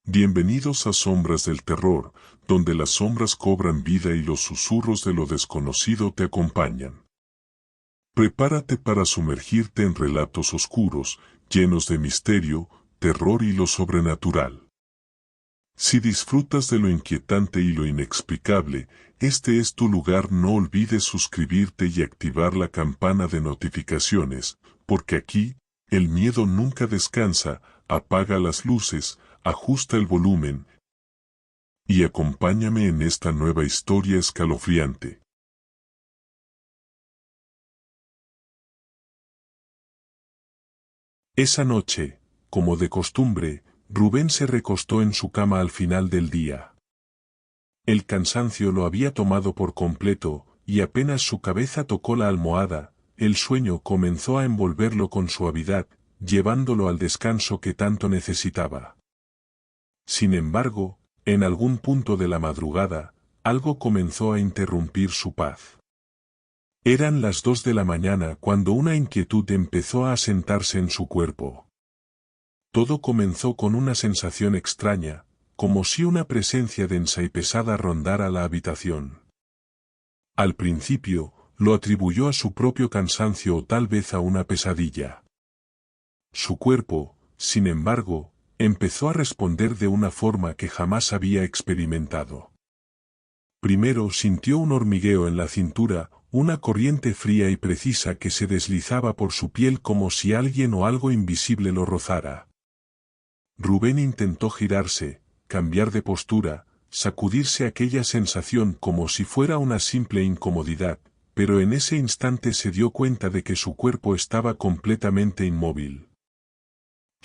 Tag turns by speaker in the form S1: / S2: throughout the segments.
S1: Bienvenidos a Sombras del Terror, donde las sombras cobran vida y los susurros de lo desconocido te acompañan. Prepárate para sumergirte en relatos oscuros, llenos de misterio, terror y lo sobrenatural. Si disfrutas de lo inquietante y lo inexplicable, este es tu lugar. No olvides suscribirte y activar la campana de notificaciones, porque aquí, el miedo nunca descansa. Apaga las luces, ajusta el volumen y acompáñame en esta nueva historia escalofriante. Esa noche, como de costumbre, Rubén se recostó en su cama al final del día. El cansancio lo había tomado por completo, y apenas su cabeza tocó la almohada, el sueño comenzó a envolverlo con suavidad, llevándolo al descanso que tanto necesitaba. Sin embargo, en algún punto de la madrugada, algo comenzó a interrumpir su paz. Eran las 2 de la mañana cuando una inquietud empezó a asentarse en su cuerpo. Todo comenzó con una sensación extraña, como si una presencia densa y pesada rondara la habitación. Al principio, lo atribuyó a su propio cansancio o tal vez a una pesadilla. Su cuerpo, sin embargo, empezó a responder de una forma que jamás había experimentado. Primero sintió un hormigueo en la cintura, una corriente fría y precisa que se deslizaba por su piel como si alguien o algo invisible lo rozara. Rubén intentó girarse, cambiar de postura, sacudirse aquella sensación como si fuera una simple incomodidad, pero en ese instante se dio cuenta de que su cuerpo estaba completamente inmóvil.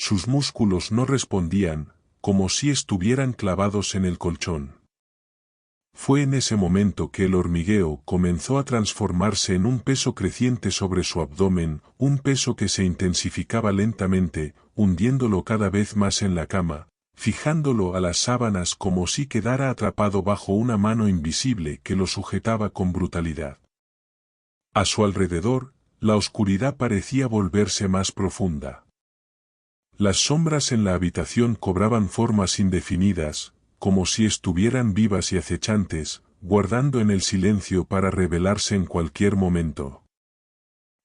S1: Sus músculos no respondían, como si estuvieran clavados en el colchón. Fue en ese momento que el hormigueo comenzó a transformarse en un peso creciente sobre su abdomen, un peso que se intensificaba lentamente, hundiéndolo cada vez más en la cama, fijándolo a las sábanas como si quedara atrapado bajo una mano invisible que lo sujetaba con brutalidad. A su alrededor, la oscuridad parecía volverse más profunda. Las sombras en la habitación cobraban formas indefinidas, como si estuvieran vivas y acechantes, guardando en el silencio para revelarse en cualquier momento.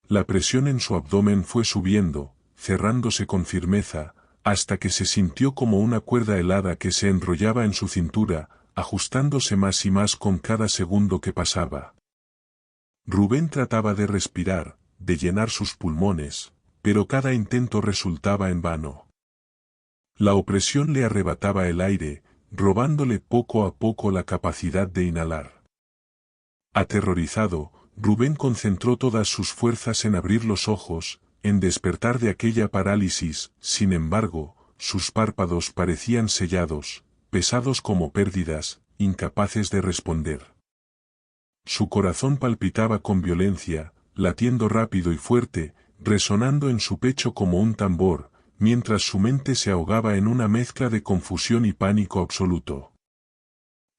S1: La presión en su abdomen fue subiendo, cerrándose con firmeza, hasta que se sintió como una cuerda helada que se enrollaba en su cintura, ajustándose más y más con cada segundo que pasaba. Rubén trataba de respirar, de llenar sus pulmones, pero cada intento resultaba en vano. La opresión le arrebataba el aire, robándole poco a poco la capacidad de inhalar. Aterrorizado, Rubén concentró todas sus fuerzas en abrir los ojos, en despertar de aquella parálisis. Sin embargo, sus párpados parecían sellados, pesados como pérdidas, incapaces de responder. Su corazón palpitaba con violencia, latiendo rápido y fuerte, resonando en su pecho como un tambor, mientras su mente se ahogaba en una mezcla de confusión y pánico absoluto.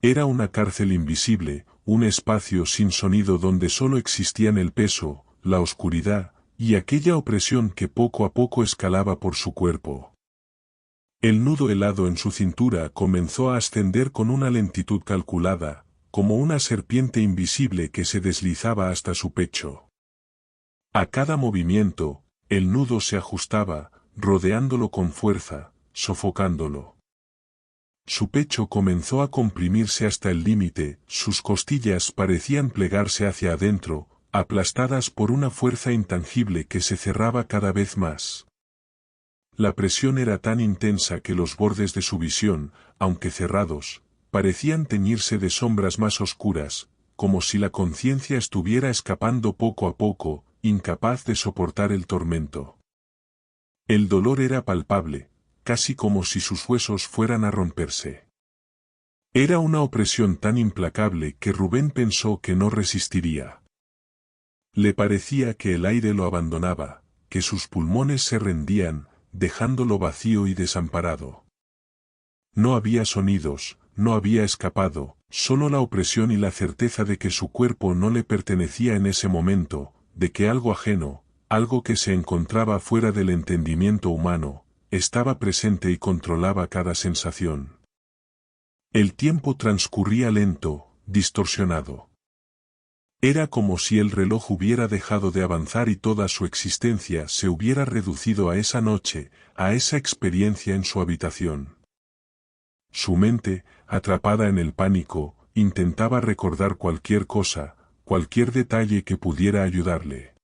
S1: Era una cárcel invisible, un espacio sin sonido donde solo existían el peso, la oscuridad, y aquella opresión que poco a poco escalaba por su cuerpo. El nudo helado en su cintura comenzó a ascender con una lentitud calculada, como una serpiente invisible que se deslizaba hasta su pecho. A cada movimiento, el nudo se ajustaba, rodeándolo con fuerza, sofocándolo. Su pecho comenzó a comprimirse hasta el límite, sus costillas parecían plegarse hacia adentro, aplastadas por una fuerza intangible que se cerraba cada vez más. La presión era tan intensa que los bordes de su visión, aunque cerrados, parecían teñirse de sombras más oscuras, como si la conciencia estuviera escapando poco a poco, incapaz de soportar el tormento. El dolor era palpable, casi como si sus huesos fueran a romperse. Era una opresión tan implacable que Rubén pensó que no resistiría. Le parecía que el aire lo abandonaba, que sus pulmones se rendían, dejándolo vacío y desamparado. No había sonidos, no había escapado, solo la opresión y la certeza de que su cuerpo no le pertenecía en ese momento, de que algo ajeno, algo que se encontraba fuera del entendimiento humano, estaba presente y controlaba cada sensación. El tiempo transcurría lento, distorsionado. Era como si el reloj hubiera dejado de avanzar y toda su existencia se hubiera reducido a esa noche, a esa experiencia en su habitación. Su mente, atrapada en el pánico, intentaba recordar cualquier cosa, cualquier detalle que pudiera ayudarle.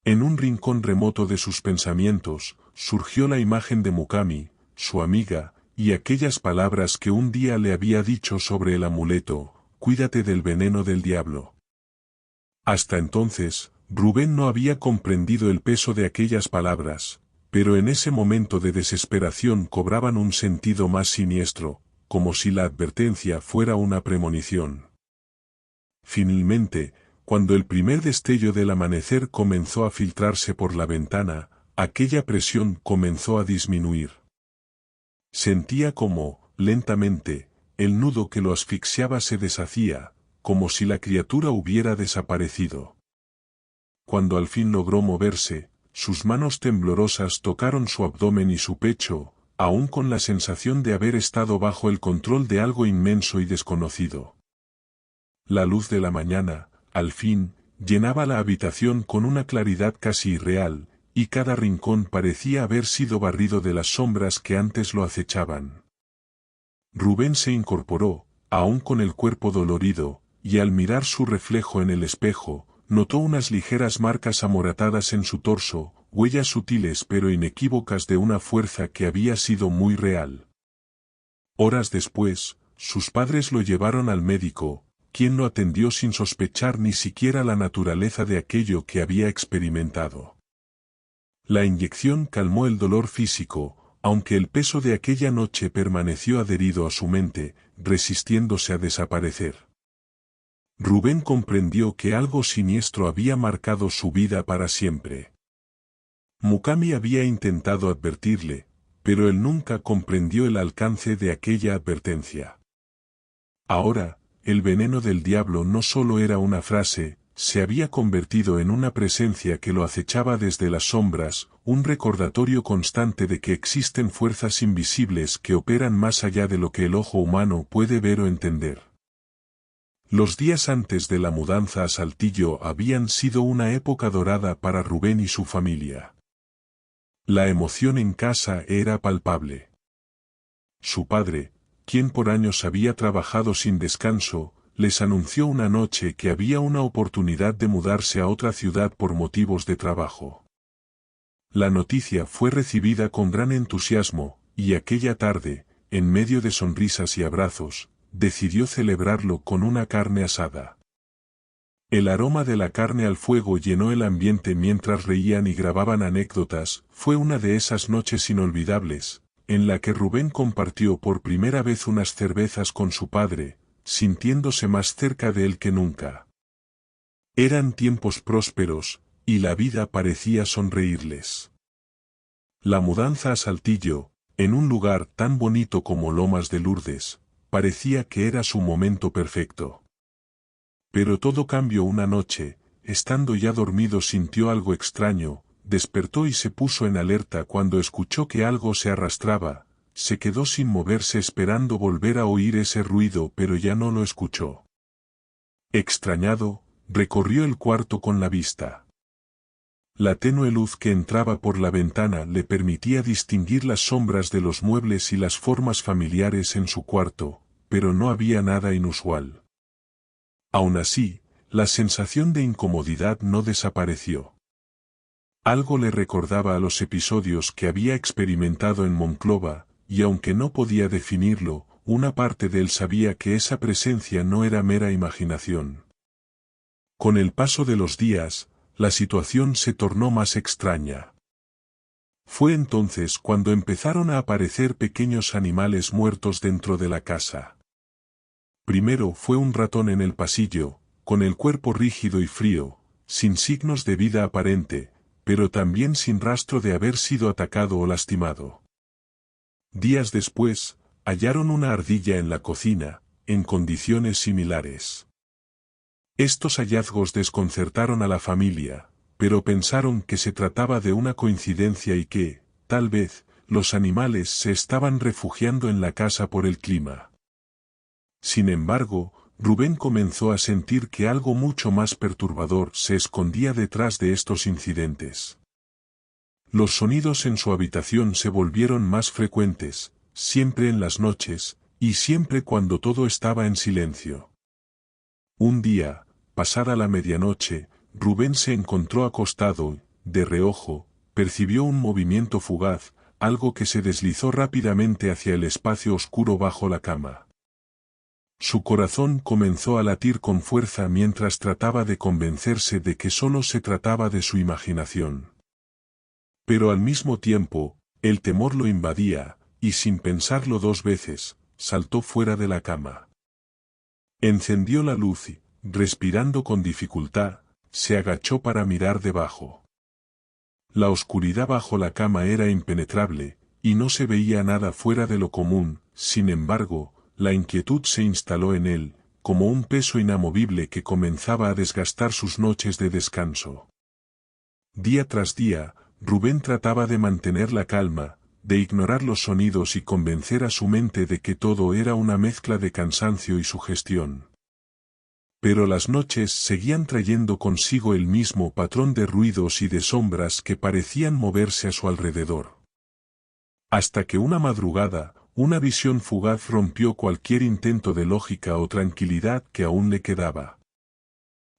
S1: En un rincón remoto de sus pensamientos, surgió la imagen de Mukami, su amiga, y aquellas palabras que un día le había dicho sobre el amuleto: «Cuídate del veneno del diablo». Hasta entonces, Rubén no había comprendido el peso de aquellas palabras, pero en ese momento de desesperación cobraban un sentido más siniestro, como si la advertencia fuera una premonición. Finalmente, cuando el primer destello del amanecer comenzó a filtrarse por la ventana, aquella presión comenzó a disminuir. Sentía como, lentamente, el nudo que lo asfixiaba se deshacía, como si la criatura hubiera desaparecido. Cuando al fin logró moverse, sus manos temblorosas tocaron su abdomen y su pecho, aún con la sensación de haber estado bajo el control de algo inmenso y desconocido. La luz de la mañana, al fin, llenaba la habitación con una claridad casi irreal, y cada rincón parecía haber sido barrido de las sombras que antes lo acechaban. Rubén se incorporó, aún con el cuerpo dolorido, y al mirar su reflejo en el espejo, notó unas ligeras marcas amoratadas en su torso, huellas sutiles pero inequívocas de una fuerza que había sido muy real. Horas después, sus padres lo llevaron al médico, quien lo atendió sin sospechar ni siquiera la naturaleza de aquello que había experimentado. La inyección calmó el dolor físico, aunque el peso de aquella noche permaneció adherido a su mente, resistiéndose a desaparecer. Rubén comprendió que algo siniestro había marcado su vida para siempre. Mukami había intentado advertirle, pero él nunca comprendió el alcance de aquella advertencia. Ahora, el veneno del diablo no solo era una frase, se había convertido en una presencia que lo acechaba desde las sombras, un recordatorio constante de que existen fuerzas invisibles que operan más allá de lo que el ojo humano puede ver o entender. Los días antes de la mudanza a Saltillo habían sido una época dorada para Rubén y su familia. La emoción en casa era palpable. Su padre, quien por años había trabajado sin descanso, les anunció una noche que había una oportunidad de mudarse a otra ciudad por motivos de trabajo. La noticia fue recibida con gran entusiasmo, y aquella tarde, en medio de sonrisas y abrazos, decidió celebrarlo con una carne asada. El aroma de la carne al fuego llenó el ambiente mientras reían y grababan anécdotas. Fue una de esas noches inolvidables, en la que Rubén compartió por primera vez unas cervezas con su padre, sintiéndose más cerca de él que nunca. Eran tiempos prósperos, y la vida parecía sonreírles. La mudanza a Saltillo, en un lugar tan bonito como Lomas de Lourdes, parecía que era su momento perfecto. Pero todo cambió una noche. Estando ya dormido sintió algo extraño, despertó y se puso en alerta cuando escuchó que algo se arrastraba. Se quedó sin moverse esperando volver a oír ese ruido, pero ya no lo escuchó. Extrañado, recorrió el cuarto con la vista. La tenue luz que entraba por la ventana le permitía distinguir las sombras de los muebles y las formas familiares en su cuarto, pero no había nada inusual. Aún así, la sensación de incomodidad no desapareció. Algo le recordaba a los episodios que había experimentado en Monclova, y aunque no podía definirlo, una parte de él sabía que esa presencia no era mera imaginación. Con el paso de los días, la situación se tornó más extraña. Fue entonces cuando empezaron a aparecer pequeños animales muertos dentro de la casa. Primero fue un ratón en el pasillo, con el cuerpo rígido y frío, sin signos de vida aparente, pero también sin rastro de haber sido atacado o lastimado. Días después, hallaron una ardilla en la cocina, en condiciones similares. Estos hallazgos desconcertaron a la familia, pero pensaron que se trataba de una coincidencia y que, tal vez, los animales se estaban refugiando en la casa por el clima. Sin embargo, Rubén comenzó a sentir que algo mucho más perturbador se escondía detrás de estos incidentes. Los sonidos en su habitación se volvieron más frecuentes, siempre en las noches, y siempre cuando todo estaba en silencio. Un día, pasada la medianoche, Rubén se encontró acostado, de reojo, percibió un movimiento fugaz, algo que se deslizó rápidamente hacia el espacio oscuro bajo la cama. Su corazón comenzó a latir con fuerza mientras trataba de convencerse de que solo se trataba de su imaginación. Pero al mismo tiempo, el temor lo invadía, y sin pensarlo dos veces, saltó fuera de la cama. Encendió la luz y, respirando con dificultad, se agachó para mirar debajo. La oscuridad bajo la cama era impenetrable, y no se veía nada fuera de lo común. Sin embargo, la inquietud se instaló en él, como un peso inamovible que comenzaba a desgastar sus noches de descanso. Día tras día, Rubén trataba de mantener la calma, de ignorar los sonidos y convencer a su mente de que todo era una mezcla de cansancio y sugestión. Pero las noches seguían trayendo consigo el mismo patrón de ruidos y de sombras que parecían moverse a su alrededor. Hasta que una madrugada, una visión fugaz rompió cualquier intento de lógica o tranquilidad que aún le quedaba.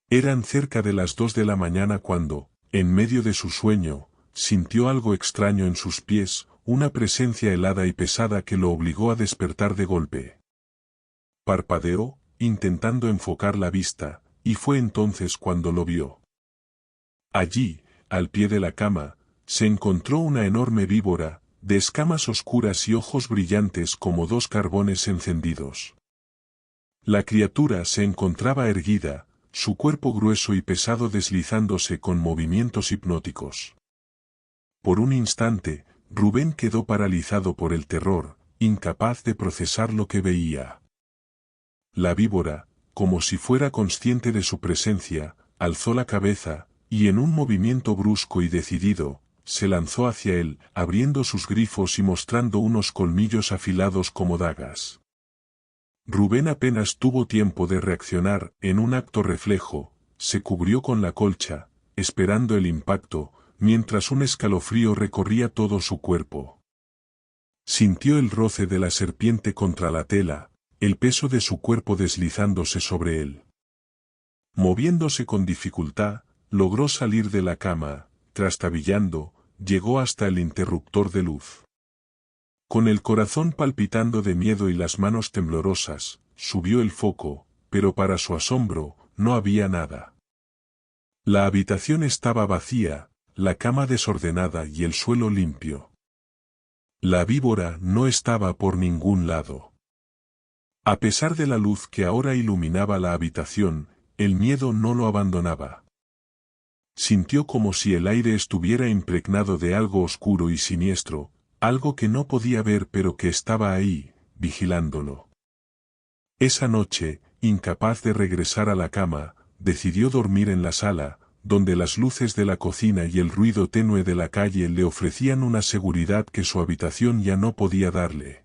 S1: Eran cerca de las 2 de la mañana cuando, en medio de su sueño, sintió algo extraño en sus pies, una presencia helada y pesada que lo obligó a despertar de golpe. Parpadeó, intentando enfocar la vista, y fue entonces cuando lo vio. Allí, al pie de la cama, se encontró una enorme víbora, de escamas oscuras y ojos brillantes como dos carbones encendidos. La criatura se encontraba erguida, su cuerpo grueso y pesado deslizándose con movimientos hipnóticos. Por un instante, Rubén quedó paralizado por el terror, incapaz de procesar lo que veía. La víbora, como si fuera consciente de su presencia, alzó la cabeza, y en un movimiento brusco y decidido, se lanzó hacia él, abriendo sus grifos y mostrando unos colmillos afilados como dagas. Rubén apenas tuvo tiempo de reaccionar. En un acto reflejo, se cubrió con la colcha, esperando el impacto, mientras un escalofrío recorría todo su cuerpo. Sintió el roce de la serpiente contra la tela, el peso de su cuerpo deslizándose sobre él. Moviéndose con dificultad, logró salir de la cama, trastabillando, llegó hasta el interruptor de luz. Con el corazón palpitando de miedo y las manos temblorosas, subió el foco, pero para su asombro, no había nada. La habitación estaba vacía, la cama desordenada y el suelo limpio. La víbora no estaba por ningún lado. A pesar de la luz que ahora iluminaba la habitación, el miedo no lo abandonaba. Sintió como si el aire estuviera impregnado de algo oscuro y siniestro, algo que no podía ver pero que estaba ahí, vigilándolo. Esa noche, incapaz de regresar a la cama, decidió dormir en la sala, donde las luces de la cocina y el ruido tenue de la calle le ofrecían una seguridad que su habitación ya no podía darle.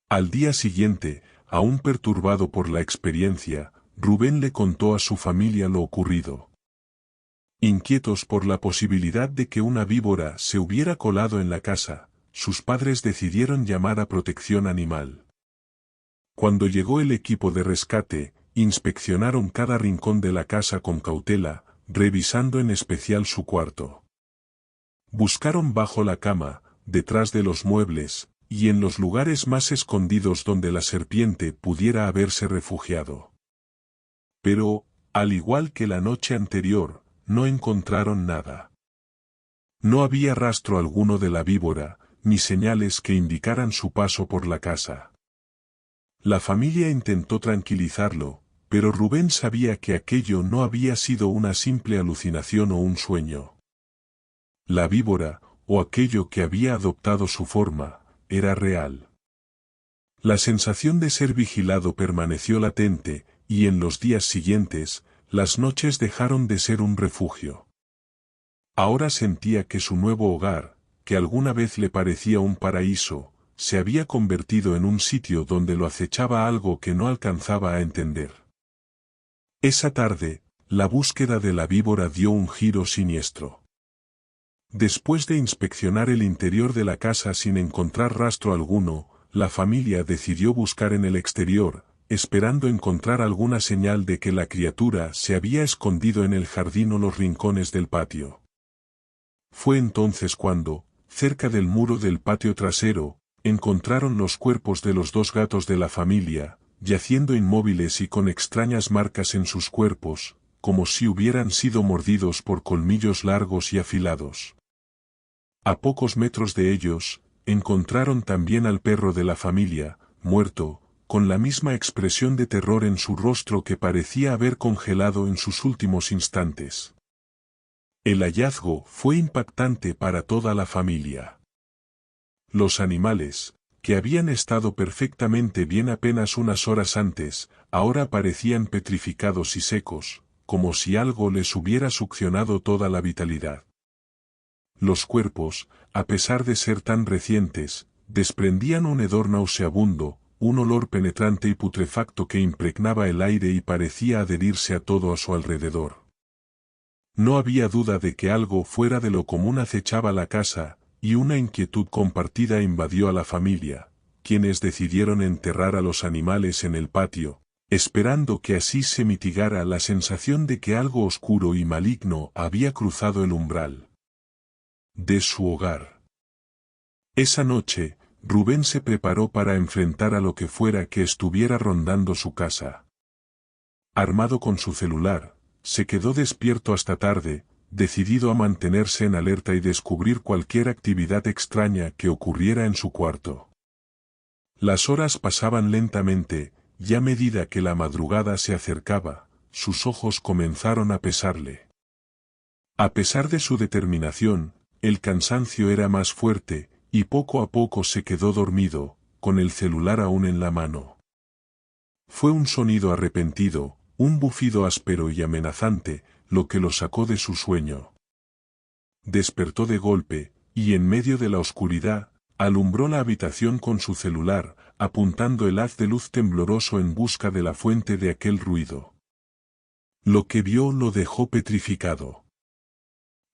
S1: Al día siguiente, aún perturbado por la experiencia, Rubén le contó a su familia lo ocurrido. Inquietos por la posibilidad de que una víbora se hubiera colado en la casa, sus padres decidieron llamar a Protección Animal. Cuando llegó el equipo de rescate, inspeccionaron cada rincón de la casa con cautela, revisando en especial su cuarto. Buscaron bajo la cama, detrás de los muebles, y en los lugares más escondidos donde la serpiente pudiera haberse refugiado. Pero, al igual que la noche anterior, no encontraron nada. No había rastro alguno de la víbora, ni señales que indicaran su paso por la casa. La familia intentó tranquilizarlo, pero Rubén sabía que aquello no había sido una simple alucinación o un sueño. La víbora, o aquello que había adoptado su forma, era real. La sensación de ser vigilado permaneció latente, y en los días siguientes, las noches dejaron de ser un refugio. Ahora sentía que su nuevo hogar, que alguna vez le parecía un paraíso, se había convertido en un sitio donde lo acechaba algo que no alcanzaba a entender. Esa tarde, la búsqueda de la víbora dio un giro siniestro. Después de inspeccionar el interior de la casa sin encontrar rastro alguno, la familia decidió buscar en el exterior, esperando encontrar alguna señal de que la criatura se había escondido en el jardín o los rincones del patio. Fue entonces cuando, cerca del muro del patio trasero, encontraron los cuerpos de los dos gatos de la familia, yaciendo inmóviles y con extrañas marcas en sus cuerpos, como si hubieran sido mordidos por colmillos largos y afilados. A pocos metros de ellos, encontraron también al perro de la familia, muerto, con la misma expresión de terror en su rostro que parecía haber congelado en sus últimos instantes. El hallazgo fue impactante para toda la familia. Los animales, que habían estado perfectamente bien apenas unas horas antes, ahora parecían petrificados y secos, como si algo les hubiera succionado toda la vitalidad. Los cuerpos, a pesar de ser tan recientes, desprendían un hedor nauseabundo, un olor penetrante y putrefacto que impregnaba el aire y parecía adherirse a todo a su alrededor. No había duda de que algo fuera de lo común acechaba la casa, y una inquietud compartida invadió a la familia, quienes decidieron enterrar a los animales en el patio, esperando que así se mitigara la sensación de que algo oscuro y maligno había cruzado el umbral de su hogar. Esa noche, Rubén se preparó para enfrentar a lo que fuera que estuviera rondando su casa. Armado con su celular, se quedó despierto hasta tarde, decidido a mantenerse en alerta y descubrir cualquier actividad extraña que ocurriera en su cuarto. Las horas pasaban lentamente, y a medida que la madrugada se acercaba, sus ojos comenzaron a pesarle. A pesar de su determinación, el cansancio era más fuerte, y poco a poco se quedó dormido, con el celular aún en la mano. Fue un sonido arrepentido, un bufido áspero y amenazante, lo que lo sacó de su sueño. Despertó de golpe, y en medio de la oscuridad, alumbró la habitación con su celular, apuntando el haz de luz tembloroso en busca de la fuente de aquel ruido. Lo que vio lo dejó petrificado.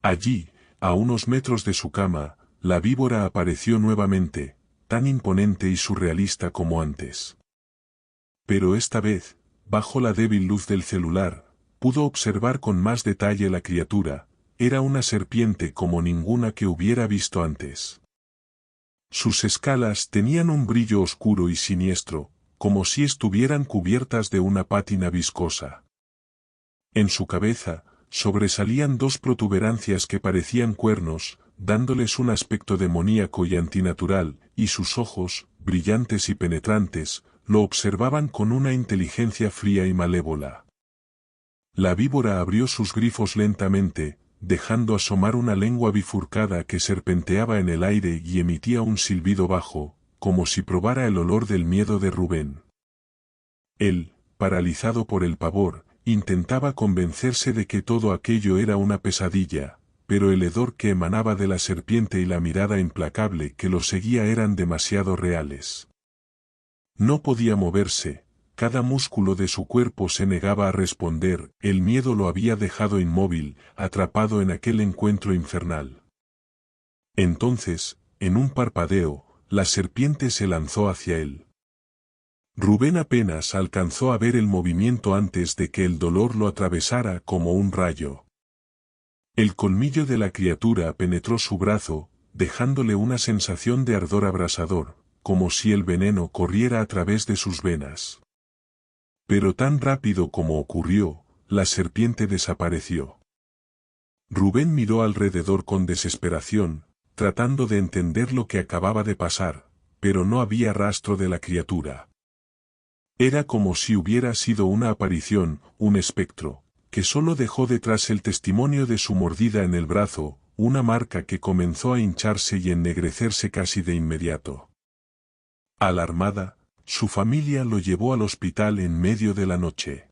S1: Allí, a unos metros de su cama, la víbora apareció nuevamente, tan imponente y surrealista como antes. Pero esta vez, bajo la débil luz del celular, pudo observar con más detalle la criatura, era una serpiente como ninguna que hubiera visto antes. Sus escalas tenían un brillo oscuro y siniestro, como si estuvieran cubiertas de una pátina viscosa. En su cabeza, sobresalían dos protuberancias que parecían cuernos, dándoles un aspecto demoníaco y antinatural, y sus ojos, brillantes y penetrantes, lo observaban con una inteligencia fría y malévola. La víbora abrió sus grifos lentamente, dejando asomar una lengua bifurcada que serpenteaba en el aire y emitía un silbido bajo, como si probara el olor del miedo de Rubén. Él, paralizado por el pavor, intentaba convencerse de que todo aquello era una pesadilla, pero el hedor que emanaba de la serpiente y la mirada implacable que lo seguía eran demasiado reales. No podía moverse, cada músculo de su cuerpo se negaba a responder, el miedo lo había dejado inmóvil, atrapado en aquel encuentro infernal. Entonces, en un parpadeo, la serpiente se lanzó hacia él. Rubén apenas alcanzó a ver el movimiento antes de que el dolor lo atravesara como un rayo. El colmillo de la criatura penetró su brazo, dejándole una sensación de ardor abrasador, como si el veneno corriera a través de sus venas. Pero tan rápido como ocurrió, la serpiente desapareció. Rubén miró alrededor con desesperación, tratando de entender lo que acababa de pasar, pero no había rastro de la criatura. Era como si hubiera sido una aparición, un espectro, que solo dejó detrás el testimonio de su mordida en el brazo, una marca que comenzó a hincharse y ennegrecerse casi de inmediato. Alarmada, su familia lo llevó al hospital en medio de la noche.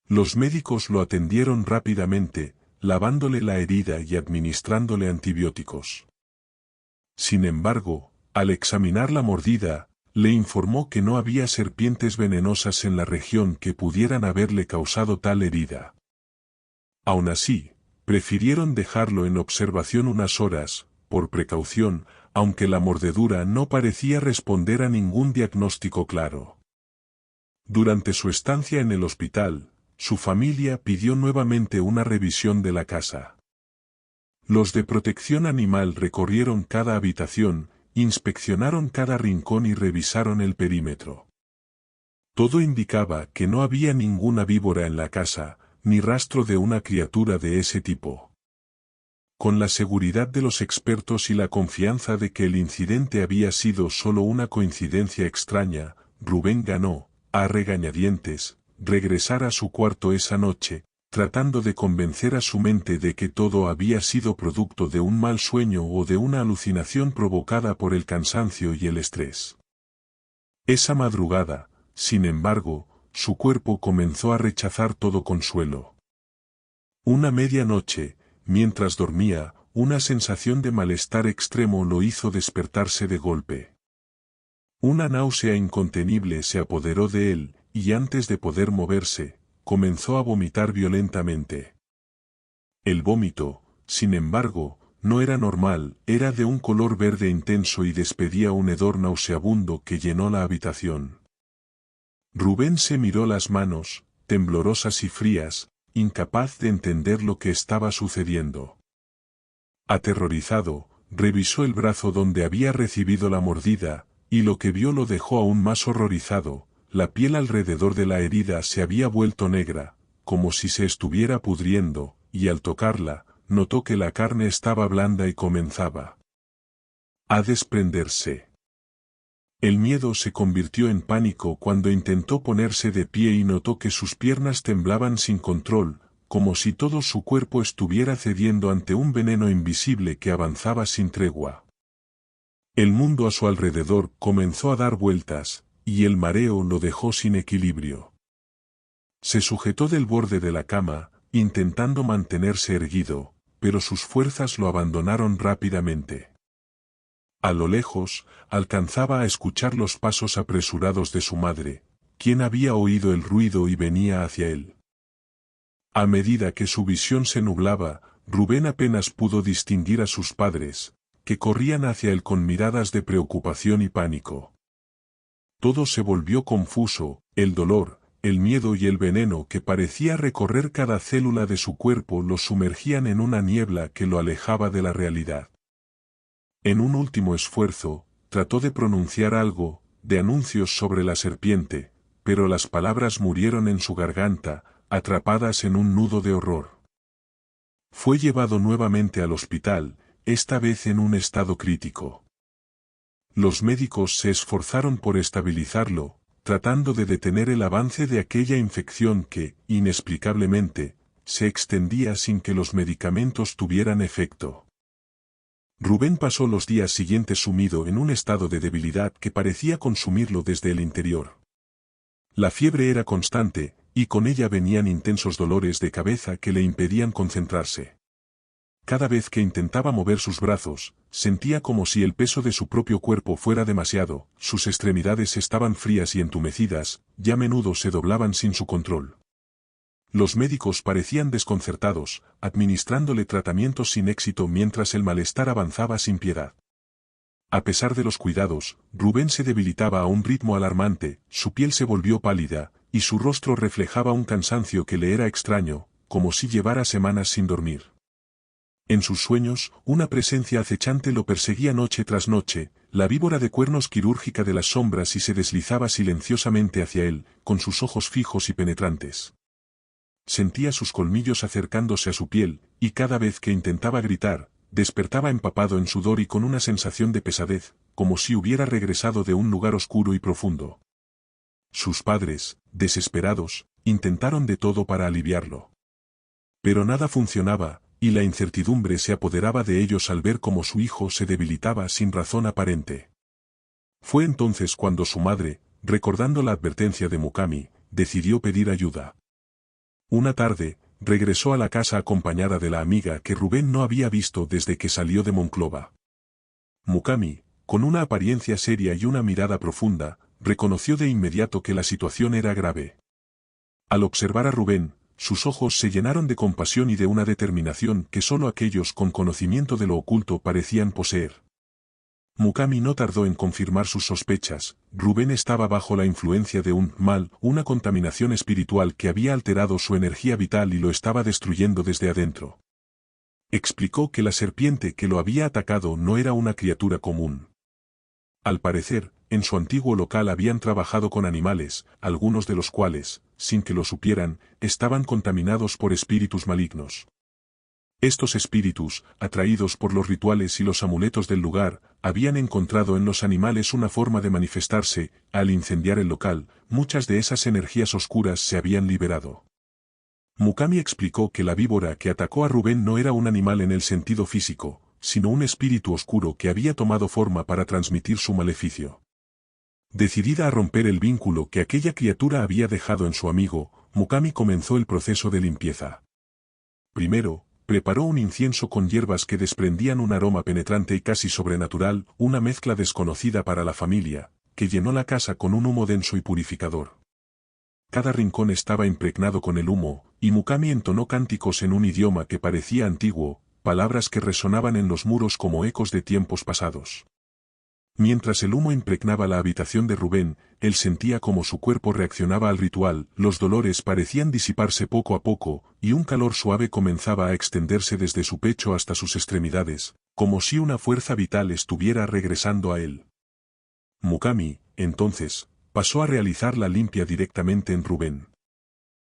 S1: Los médicos lo atendieron rápidamente, lavándole la herida y administrándole antibióticos. Sin embargo, al examinar la mordida, le informó que no había serpientes venenosas en la región que pudieran haberle causado tal herida. Aun así, prefirieron dejarlo en observación unas horas, por precaución, aunque la mordedura no parecía responder a ningún diagnóstico claro. Durante su estancia en el hospital, su familia pidió nuevamente una revisión de la casa. Los de protección animal recorrieron cada habitación, inspeccionaron cada rincón y revisaron el perímetro. Todo indicaba que no había ninguna víbora en la casa, ni rastro de una criatura de ese tipo. Con la seguridad de los expertos y la confianza de que el incidente había sido solo una coincidencia extraña, Rubén ganó, a regañadientes, regresar a su cuarto esa noche, tratando de convencer a su mente de que todo había sido producto de un mal sueño o de una alucinación provocada por el cansancio y el estrés. Esa madrugada, sin embargo, su cuerpo comenzó a rechazar todo consuelo. Una medianoche, mientras dormía, una sensación de malestar extremo lo hizo despertarse de golpe. Una náusea incontenible se apoderó de él, y antes de poder moverse, comenzó a vomitar violentamente. El vómito, sin embargo, no era normal, era de un color verde intenso y despedía un hedor nauseabundo que llenó la habitación. Rubén se miró las manos, temblorosas y frías, incapaz de entender lo que estaba sucediendo. Aterrorizado, revisó el brazo donde había recibido la mordida, y lo que vio lo dejó aún más horrorizado. La piel alrededor de la herida se había vuelto negra, como si se estuviera pudriendo, y al tocarla, notó que la carne estaba blanda y comenzaba a desprenderse. El miedo se convirtió en pánico cuando intentó ponerse de pie y notó que sus piernas temblaban sin control, como si todo su cuerpo estuviera cediendo ante un veneno invisible que avanzaba sin tregua. El mundo a su alrededor comenzó a dar vueltas, y el mareo lo dejó sin equilibrio. Se sujetó del borde de la cama, intentando mantenerse erguido, pero sus fuerzas lo abandonaron rápidamente. A lo lejos, alcanzaba a escuchar los pasos apresurados de su madre, quien había oído el ruido y venía hacia él. A medida que su visión se nublaba, Rubén apenas pudo distinguir a sus padres, que corrían hacia él con miradas de preocupación y pánico. Todo se volvió confuso, el dolor, el miedo y el veneno que parecía recorrer cada célula de su cuerpo lo sumergían en una niebla que lo alejaba de la realidad. En un último esfuerzo, trató de pronunciar algo, de anuncios sobre la serpiente, pero las palabras murieron en su garganta, atrapadas en un nudo de horror. Fue llevado nuevamente al hospital, esta vez en un estado crítico. Los médicos se esforzaron por estabilizarlo, tratando de detener el avance de aquella infección que, inexplicablemente, se extendía sin que los medicamentos tuvieran efecto. Rubén pasó los días siguientes sumido en un estado de debilidad que parecía consumirlo desde el interior. La fiebre era constante, y con ella venían intensos dolores de cabeza que le impedían concentrarse. Cada vez que intentaba mover sus brazos, sentía como si el peso de su propio cuerpo fuera demasiado, sus extremidades estaban frías y entumecidas, y a menudo se doblaban sin su control. Los médicos parecían desconcertados, administrándole tratamientos sin éxito mientras el malestar avanzaba sin piedad. A pesar de los cuidados, Rubén se debilitaba a un ritmo alarmante, su piel se volvió pálida, y su rostro reflejaba un cansancio que le era extraño, como si llevara semanas sin dormir. En sus sueños, una presencia acechante lo perseguía noche tras noche, la víbora de cuernos quirúrgica de las sombras y se deslizaba silenciosamente hacia él, con sus ojos fijos y penetrantes. Sentía sus colmillos acercándose a su piel, y cada vez que intentaba gritar, despertaba empapado en sudor y con una sensación de pesadez, como si hubiera regresado de un lugar oscuro y profundo. Sus padres, desesperados, intentaron de todo para aliviarlo. Pero nada funcionaba, y la incertidumbre se apoderaba de ellos al ver cómo su hijo se debilitaba sin razón aparente. Fue entonces cuando su madre, recordando la advertencia de Mukami, decidió pedir ayuda. Una tarde, regresó a la casa acompañada de la amiga que Rubén no había visto desde que salió de Monclova. Mukami, con una apariencia seria y una mirada profunda, reconoció de inmediato que la situación era grave. Al observar a Rubén, sus ojos se llenaron de compasión y de una determinación que solo aquellos con conocimiento de lo oculto parecían poseer. Mukami no tardó en confirmar sus sospechas. Rubén estaba bajo la influencia de un mal, una contaminación espiritual que había alterado su energía vital y lo estaba destruyendo desde adentro. Explicó que la serpiente que lo había atacado no era una criatura común. Al parecer, en su antiguo local habían trabajado con animales, algunos de los cuales, sin que lo supieran, estaban contaminados por espíritus malignos. Estos espíritus, atraídos por los rituales y los amuletos del lugar, habían encontrado en los animales una forma de manifestarse. Al incendiar el local, muchas de esas energías oscuras se habían liberado. Mukami explicó que la víbora que atacó a Rubén no era un animal en el sentido físico, sino un espíritu oscuro que había tomado forma para transmitir su maleficio. Decidida a romper el vínculo que aquella criatura había dejado en su amigo, Mukami comenzó el proceso de limpieza. Primero, preparó un incienso con hierbas que desprendían un aroma penetrante y casi sobrenatural, una mezcla desconocida para la familia, que llenó la casa con un humo denso y purificador. Cada rincón estaba impregnado con el humo, y Mukami entonó cánticos en un idioma que parecía antiguo, palabras que resonaban en los muros como ecos de tiempos pasados. Mientras el humo impregnaba la habitación de Rubén, él sentía como su cuerpo reaccionaba al ritual, los dolores parecían disiparse poco a poco, y un calor suave comenzaba a extenderse desde su pecho hasta sus extremidades, como si una fuerza vital estuviera regresando a él. Mukami, entonces, pasó a realizar la limpia directamente en Rubén.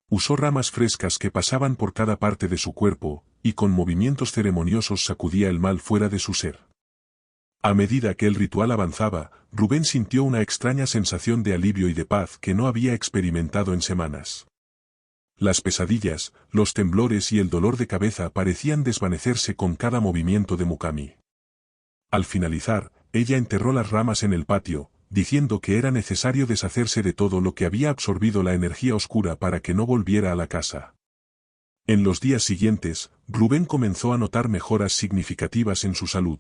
S1: Usó ramas frescas que pasaban por cada parte de su cuerpo, y con movimientos ceremoniosos sacudía el mal fuera de su ser. A medida que el ritual avanzaba, Rubén sintió una extraña sensación de alivio y de paz que no había experimentado en semanas. Las pesadillas, los temblores y el dolor de cabeza parecían desvanecerse con cada movimiento de Mukami. Al finalizar, ella enterró las ramas en el patio, diciendo que era necesario deshacerse de todo lo que había absorbido la energía oscura para que no volviera a la casa. En los días siguientes, Rubén comenzó a notar mejoras significativas en su salud.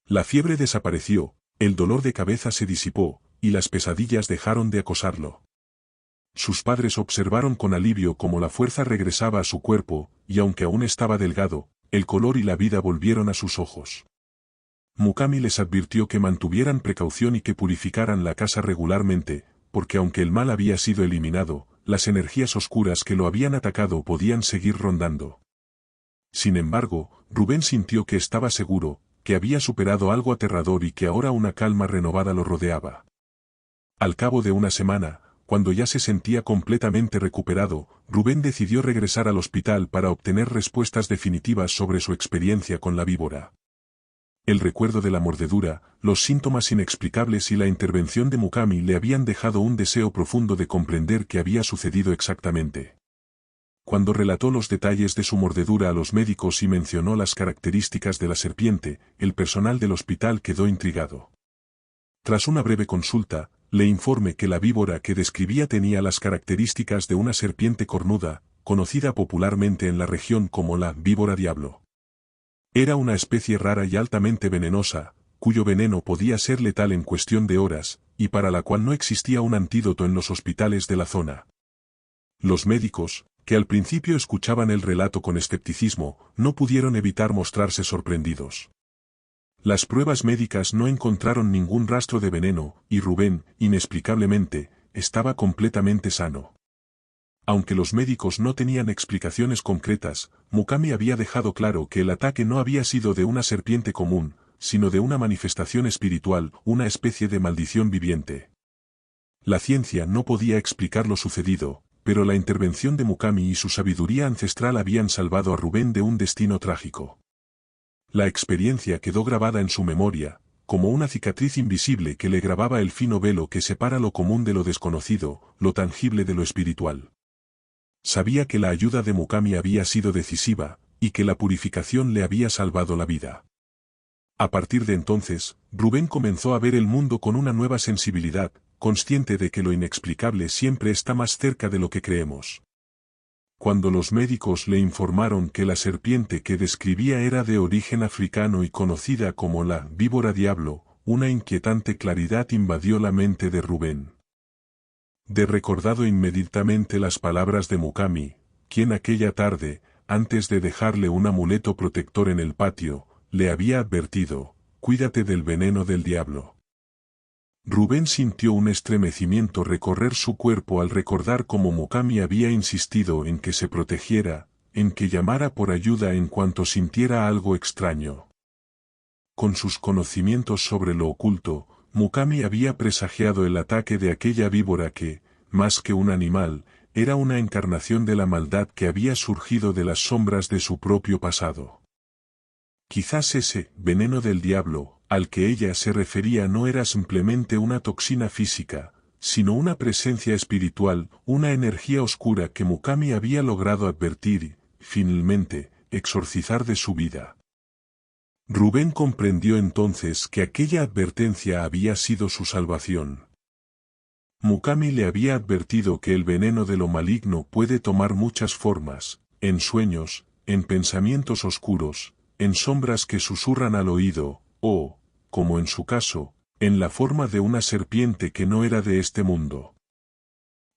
S1: La fiebre desapareció, el dolor de cabeza se disipó, y las pesadillas dejaron de acosarlo. Sus padres observaron con alivio cómo la fuerza regresaba a su cuerpo, y aunque aún estaba delgado, el color y la vida volvieron a sus ojos. Mukami les advirtió que mantuvieran precaución y que purificaran la casa regularmente, porque aunque el mal había sido eliminado, las energías oscuras que lo habían atacado podían seguir rondando. Sin embargo, Rubén sintió que estaba seguro, que había superado algo aterrador y que ahora una calma renovada lo rodeaba. Al cabo de una semana, cuando ya se sentía completamente recuperado, Rubén decidió regresar al hospital para obtener respuestas definitivas sobre su experiencia con la víbora. El recuerdo de la mordedura, los síntomas inexplicables y la intervención de Mukami le habían dejado un deseo profundo de comprender qué había sucedido exactamente. Cuando relató los detalles de su mordedura a los médicos y mencionó las características de la serpiente, el personal del hospital quedó intrigado. Tras una breve consulta, le informé que la víbora que describía tenía las características de una serpiente cornuda, conocida popularmente en la región como la víbora diablo. Era una especie rara y altamente venenosa, cuyo veneno podía ser letal en cuestión de horas, y para la cual no existía un antídoto en los hospitales de la zona. Los médicos, que al principio escuchaban el relato con escepticismo, no pudieron evitar mostrarse sorprendidos. Las pruebas médicas no encontraron ningún rastro de veneno, y Rubén, inexplicablemente, estaba completamente sano. Aunque los médicos no tenían explicaciones concretas, Mukami había dejado claro que el ataque no había sido de una serpiente común, sino de una manifestación espiritual, una especie de maldición viviente. La ciencia no podía explicar lo sucedido, pero la intervención de Mukami y su sabiduría ancestral habían salvado a Rubén de un destino trágico. La experiencia quedó grabada en su memoria, como una cicatriz invisible que le grababa el fino velo que separa lo común de lo desconocido, lo tangible de lo espiritual. Sabía que la ayuda de Mukami había sido decisiva, y que la purificación le había salvado la vida. A partir de entonces, Rubén comenzó a ver el mundo con una nueva sensibilidad, consciente de que lo inexplicable siempre está más cerca de lo que creemos. Cuando los médicos le informaron que la serpiente que describía era de origen africano y conocida como la víbora diablo, una inquietante claridad invadió la mente de Rubén. Recordado inmediatamente las palabras de Mukami, quien aquella tarde, antes de dejarle un amuleto protector en el patio, le había advertido: «Cuídate del veneno del diablo». Rubén sintió un estremecimiento recorrer su cuerpo al recordar cómo Mukami había insistido en que se protegiera, en que llamara por ayuda en cuanto sintiera algo extraño. Con sus conocimientos sobre lo oculto, Mukami había presagiado el ataque de aquella víbora que, más que un animal, era una encarnación de la maldad que había surgido de las sombras de su propio pasado. Quizás ese veneno del diablo, al que ella se refería, no era simplemente una toxina física, sino una presencia espiritual, una energía oscura que Mukami había logrado advertir y, finalmente, exorcizar de su vida. Rubén comprendió entonces que aquella advertencia había sido su salvación. Mukami le había advertido que el veneno de lo maligno puede tomar muchas formas, en sueños, en pensamientos oscuros, en sombras que susurran al oído, o, como en su caso, en la forma de una serpiente que no era de este mundo.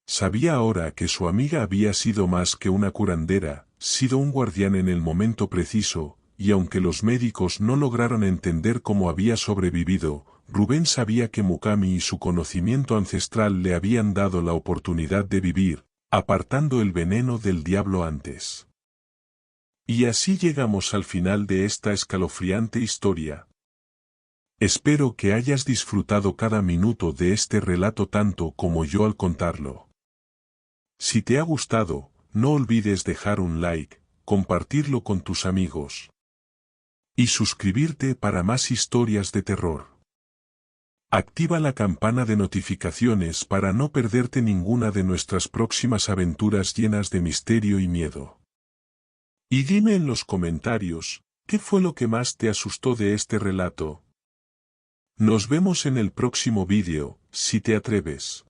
S1: Sabía ahora que su amiga había sido más que una curandera, sido un guardián en el momento preciso, y aunque los médicos no lograron entender cómo había sobrevivido, Rubén sabía que Mukami y su conocimiento ancestral le habían dado la oportunidad de vivir, apartando el veneno del diablo antes. Y así llegamos al final de esta escalofriante historia. Espero que hayas disfrutado cada minuto de este relato tanto como yo al contarlo. Si te ha gustado, no olvides dejar un like, compartirlo con tus amigos y suscribirte para más historias de terror. Activa la campana de notificaciones para no perderte ninguna de nuestras próximas aventuras llenas de misterio y miedo. Y dime en los comentarios, ¿qué fue lo que más te asustó de este relato? Nos vemos en el próximo vídeo, si te atreves.